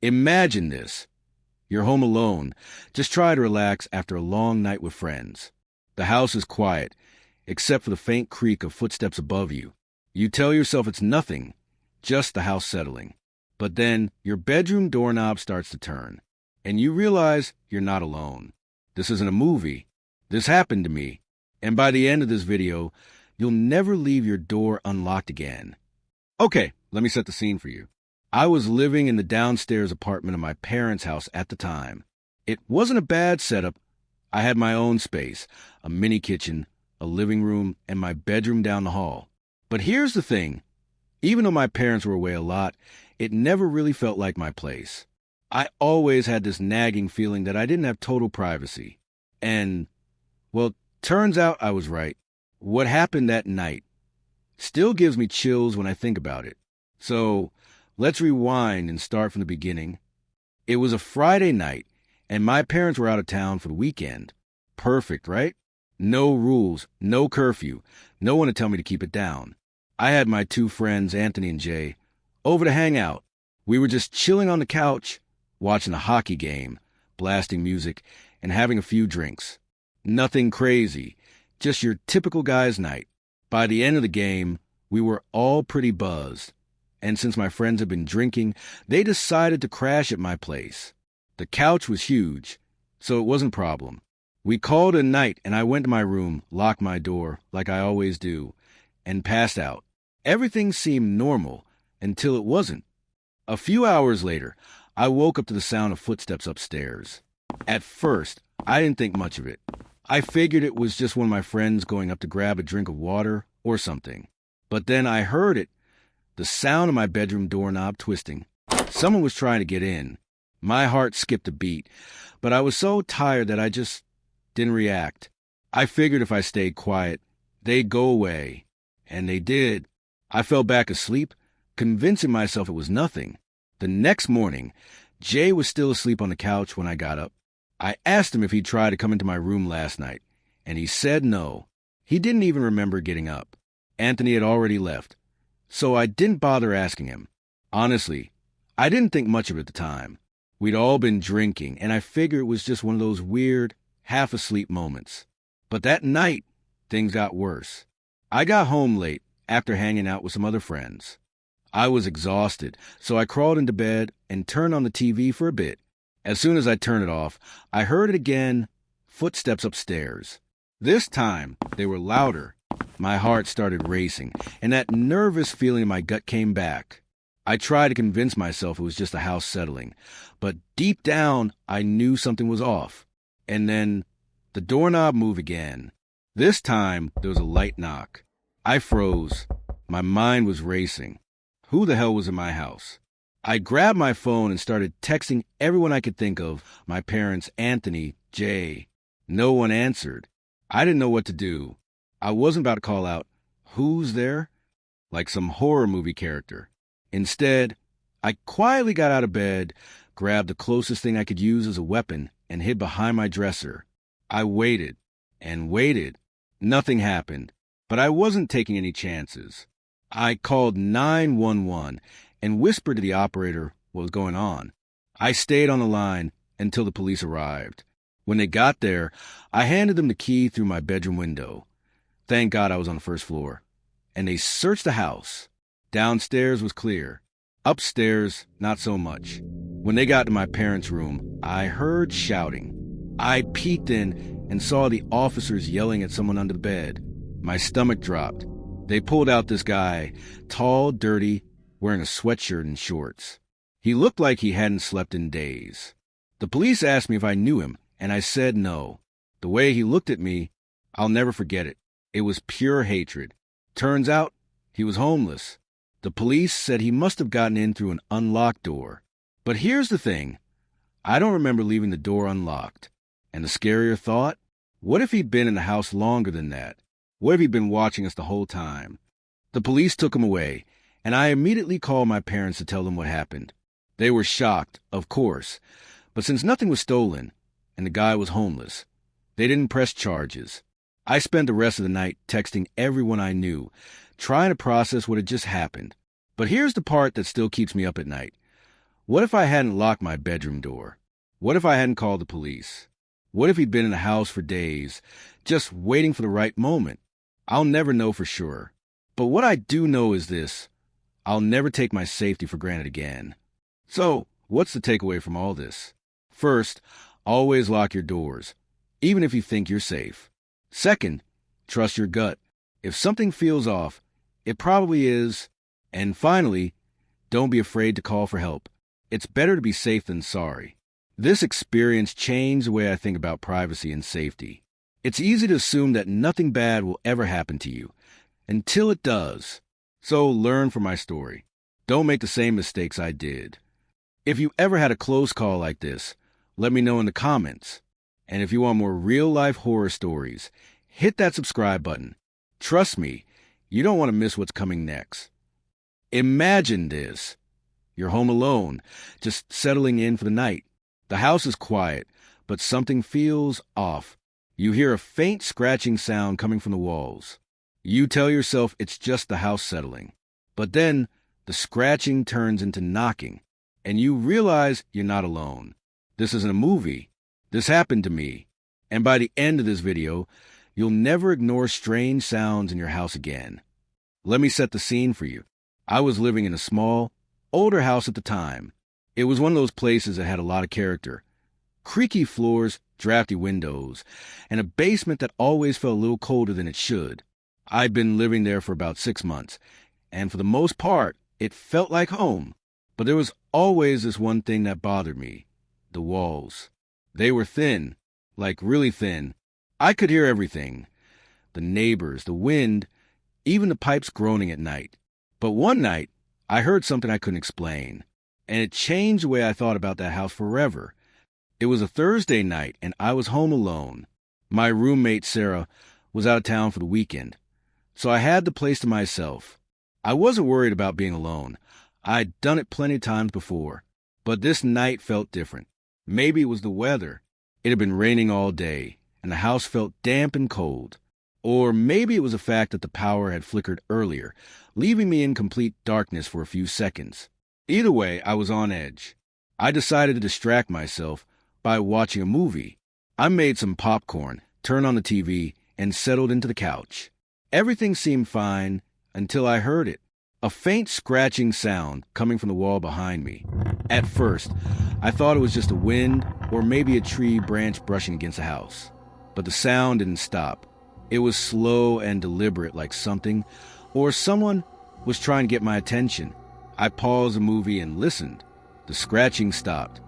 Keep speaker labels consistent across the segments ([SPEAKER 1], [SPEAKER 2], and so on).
[SPEAKER 1] Imagine this. You're home alone. Just try to relax after a long night with friends. The house is quiet, except for the faint creak of footsteps above you. You tell yourself it's nothing, just the house settling. But then your bedroom doorknob starts to turn, and you realize you're not alone. This isn't a movie. This happened to me. And by the end of this video, you'll never leave your door unlocked again. Okay, let me set the scene for you. I was living in the downstairs apartment of my parents' house at the time. It wasn't a bad setup. I had my own space, a mini kitchen, a living room, and my bedroom down the hall. But here's the thing. Even though my parents were away a lot, it never really felt like my place. I always had this nagging feeling that I didn't have total privacy. And, well, turns out I was right. What happened that night still gives me chills when I think about it. So, let's rewind and start from the beginning. It was a Friday night, and my parents were out of town for the weekend. Perfect, right? No rules, no curfew, no one to tell me to keep it down. I had my two friends, Anthony and Jay, over to hang out. We were just chilling on the couch, watching a hockey game, blasting music, and having a few drinks. Nothing crazy, just your typical guy's night. By the end of the game, we were all pretty buzzed. And since my friends had been drinking, they decided to crash at my place. The couch was huge, so it wasn't a problem. We called it a night, and I went to my room, locked my door, like I always do, and passed out. Everything seemed normal until it wasn't. A few hours later, I woke up to the sound of footsteps upstairs. At first, I didn't think much of it. I figured it was just one of my friends going up to grab a drink of water or something. But then I heard it. The sound of my bedroom doorknob twisting. Someone was trying to get in. My heart skipped a beat, but I was so tired that I just didn't react. I figured if I stayed quiet, they'd go away. And they did. I fell back asleep, convincing myself it was nothing. The next morning, Jay was still asleep on the couch when I got up. I asked him if he'd tried to come into my room last night, and he said no. He didn't even remember getting up. Anthony had already left. So I didn't bother asking him. Honestly, I didn't think much of it at the time. We'd all been drinking, and I figured it was just one of those weird, half-asleep moments. But that night, things got worse. I got home late after hanging out with some other friends. I was exhausted, so I crawled into bed and turned on the TV for a bit. As soon as I turned it off, I heard it again, footsteps upstairs. This time, they were louder. My heart started racing, and that nervous feeling in my gut came back. I tried to convince myself it was just the house settling, but deep down, I knew something was off. And then, the doorknob moved again. This time, there was a light knock. I froze. My mind was racing. Who the hell was in my house? I grabbed my phone and started texting everyone I could think of, my parents, Anthony, Jay. No one answered. I didn't know what to do. I wasn't about to call out, "Who's there?" like some horror movie character. Instead, I quietly got out of bed, grabbed the closest thing I could use as a weapon, and hid behind my dresser. I waited and waited. Nothing happened, but I wasn't taking any chances. I called 911 and whispered to the operator what was going on. I stayed on the line until the police arrived. When they got there, I handed them the key through my bedroom window. Thank God I was on the first floor. And they searched the house. Downstairs was clear. Upstairs, not so much. When they got to my parents' room, I heard shouting. I peeked in and saw the officers yelling at someone under the bed. My stomach dropped. They pulled out this guy, tall, dirty, wearing a sweatshirt and shorts. He looked like he hadn't slept in days. The police asked me if I knew him, and I said no. The way he looked at me, I'll never forget it. It was pure hatred. Turns out, he was homeless. The police said he must have gotten in through an unlocked door. But here's the thing. I don't remember leaving the door unlocked. And the scarier thought? What if he'd been in the house longer than that? What if he'd been watching us the whole time? The police took him away, and I immediately called my parents to tell them what happened. They were shocked, of course, but since nothing was stolen, and the guy was homeless, they didn't press charges. I spent the rest of the night texting everyone I knew, trying to process what had just happened. But here's the part that still keeps me up at night. What if I hadn't locked my bedroom door? What if I hadn't called the police? What if he'd been in the house for days, just waiting for the right moment? I'll never know for sure. But what I do know is this: I'll never take my safety for granted again. So, what's the takeaway from all this? First, always lock your doors, even if you think you're safe. Second, trust your gut. If something feels off, it probably is. And finally, don't be afraid to call for help. It's better to be safe than sorry. This experience changed the way I think about privacy and safety. It's easy to assume that nothing bad will ever happen to you, until it does. So learn from my story. Don't make the same mistakes I did. If you ever had a close call like this, let me know in the comments. And if you want more real-life horror stories, hit that subscribe button. Trust me, you don't want to miss what's coming next. Imagine this. You're home alone, just settling in for the night. The house is quiet, but something feels off. You hear a faint scratching sound coming from the walls. You tell yourself it's just the house settling. But then the scratching turns into knocking, and you realize you're not alone. This isn't a movie. This happened to me. And by the end of this video, you'll never ignore strange sounds in your house again. Let me set the scene for you. I was living in a small, older house at the time. It was one of those places that had a lot of character. Creaky floors, drafty windows, and a basement that always felt a little colder than it should. I'd been living there for about 6 months, and for the most part, it felt like home. But there was always this one thing that bothered me: the walls. They were thin, like really thin. I could hear everything: the neighbors, the wind, even the pipes groaning at night. But one night, I heard something I couldn't explain, and it changed the way I thought about that house forever. It was a Thursday night, and I was home alone. My roommate, Sarah, was out of town for the weekend, so I had the place to myself. I wasn't worried about being alone. I'd done it plenty of times before, but this night felt different. Maybe it was the weather. It had been raining all day, and the house felt damp and cold. Or maybe it was the fact that the power had flickered earlier, leaving me in complete darkness for a few seconds. Either way, I was on edge. I decided to distract myself by watching a movie. I made some popcorn, turned on the TV, and settled into the couch. Everything seemed fine until I heard it. A faint scratching sound coming from the wall behind me. At first, I thought it was just the wind or maybe a tree branch brushing against the house. But the sound didn't stop. It was slow and deliberate, like something or someone was trying to get my attention. I paused the movie and listened. The scratching stopped.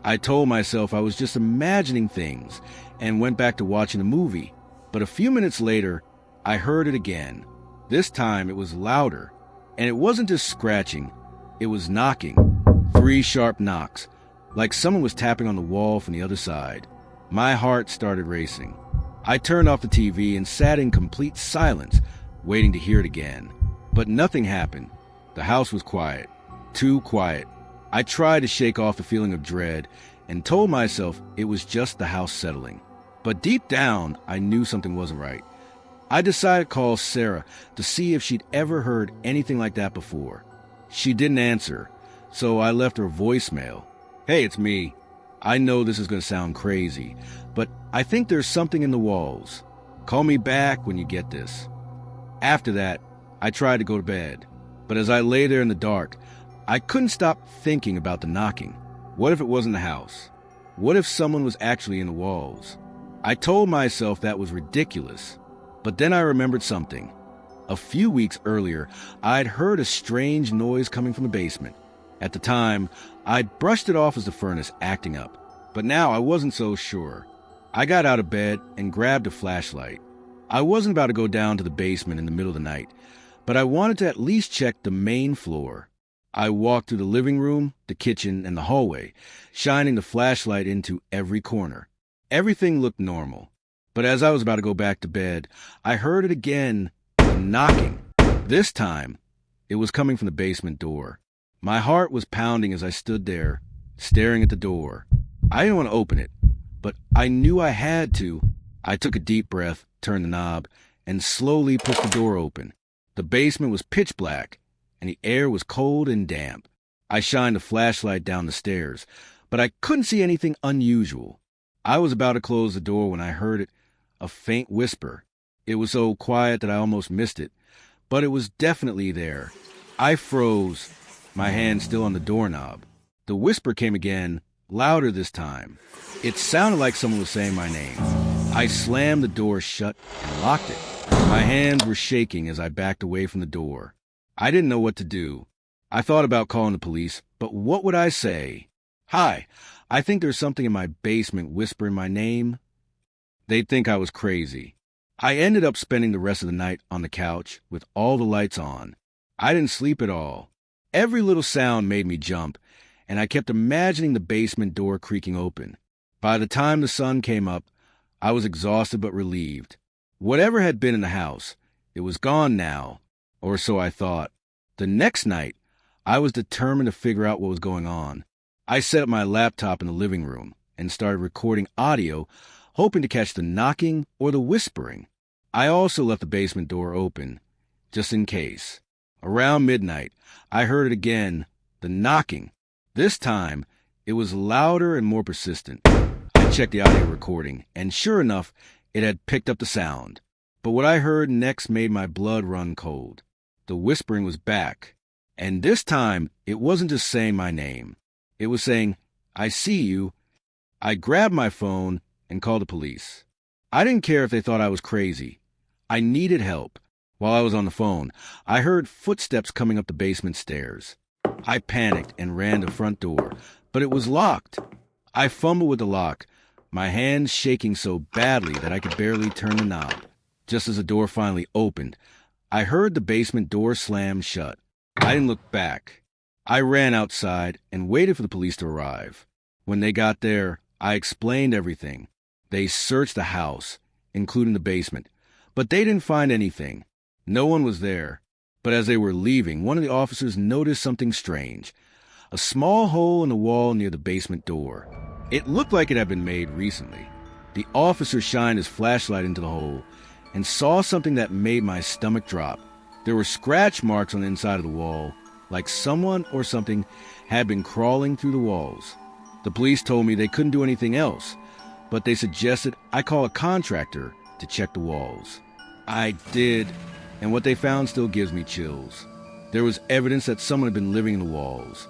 [SPEAKER 1] I told myself I was just imagining things and went back to watching the movie. But a few minutes later, I heard it again. This time it was louder. And it wasn't just scratching, it was knocking. 3 sharp knocks, like someone was tapping on the wall from the other side. My heart started racing. I turned off the TV and sat in complete silence, waiting to hear it again. But nothing happened. The house was quiet. Too quiet. I tried to shake off the feeling of dread and told myself it was just the house settling. But deep down, I knew something wasn't right. I decided to call Sarah to see if she'd ever heard anything like that before. She didn't answer, so I left her a voicemail. "Hey, it's me. I know this is going to sound crazy, but I think there's something in the walls. Call me back when you get this." After that, I tried to go to bed, but as I lay there in the dark, I couldn't stop thinking about the knocking. What if it wasn't the house? What if someone was actually in the walls? I told myself that was ridiculous, but then I remembered something. A few weeks earlier, I'd heard a strange noise coming from the basement. At the time, I'd brushed it off as the furnace acting up, but now I wasn't so sure. I got out of bed and grabbed a flashlight. I wasn't about to go down to the basement in the middle of the night, but I wanted to at least check the main floor. I walked through the living room, the kitchen, and the hallway, shining the flashlight into every corner. Everything looked normal, but as I was about to go back to bed, I heard it again, knocking. This time, it was coming from the basement door. My heart was pounding as I stood there, staring at the door. I didn't want to open it, but I knew I had to. I took a deep breath, turned the knob, and slowly pushed the door open. The basement was pitch black, and the air was cold and damp. I shined a flashlight down the stairs, but I couldn't see anything unusual. I was about to close the door when I heard it, a faint whisper. It was so quiet that I almost missed it, but it was definitely there. I froze, my hand still on the doorknob. The whisper came again, louder this time. It sounded like someone was saying my name. I slammed the door shut and locked it. My hands were shaking as I backed away from the door. I didn't know what to do. I thought about calling the police, but what would I say? "Hi, I think there's something in my basement whispering my name." They'd think I was crazy. I ended up spending the rest of the night on the couch with all the lights on. I didn't sleep at all. Every little sound made me jump, and I kept imagining the basement door creaking open. By the time the sun came up, I was exhausted but relieved. Whatever had been in the house, it was gone now, or so I thought. The next night, I was determined to figure out what was going on. I set up my laptop in the living room and started recording audio, hoping to catch the knocking or the whispering. I also left the basement door open, just in case. Around midnight, I heard it again, the knocking. This time, it was louder and more persistent. I checked the audio recording, and sure enough, it had picked up the sound. But what I heard next made my blood run cold. The whispering was back, and this time, it wasn't just saying my name. It was saying, "I see you." I grabbed my phone and called the police. I didn't care if they thought I was crazy. I needed help. While I was on the phone, I heard footsteps coming up the basement stairs. I panicked and ran to the front door, but it was locked. I fumbled with the lock, my hands shaking so badly that I could barely turn the knob. Just as the door finally opened, I heard the basement door slam shut. I didn't look back. I ran outside and waited for the police to arrive. When they got there, I explained everything. They searched the house, including the basement, but they didn't find anything. No one was there. But as they were leaving, one of the officers noticed something strange. A small hole in the wall near the basement door. It looked like it had been made recently. The officer shined his flashlight into the hole and saw something that made my stomach drop. There were scratch marks on the inside of the wall, like someone or something had been crawling through the walls. The police told me they couldn't do anything else, but they suggested I call a contractor to check the walls. I did, and what they found still gives me chills. There was evidence that someone had been living in the walls.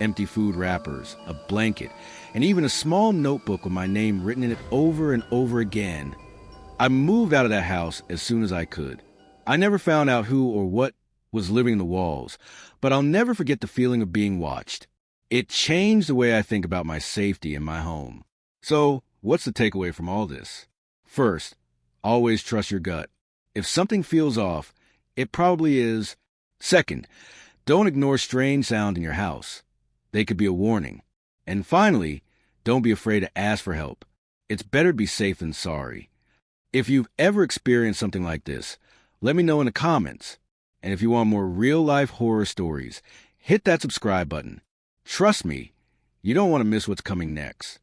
[SPEAKER 1] Empty food wrappers, a blanket, and even a small notebook with my name written in it over and over again. I moved out of that house as soon as I could. I never found out who or what was living in the walls, but I'll never forget the feeling of being watched. It changed the way I think about my safety in my home. So, what's the takeaway from all this? First, always trust your gut. If something feels off, it probably is. Second, don't ignore strange sound in your house. They could be a warning. And finally, don't be afraid to ask for help. It's better to be safe than sorry. If you've ever experienced something like this, let me know in the comments. And if you want more real-life horror stories, hit that subscribe button. Trust me, you don't want to miss what's coming next.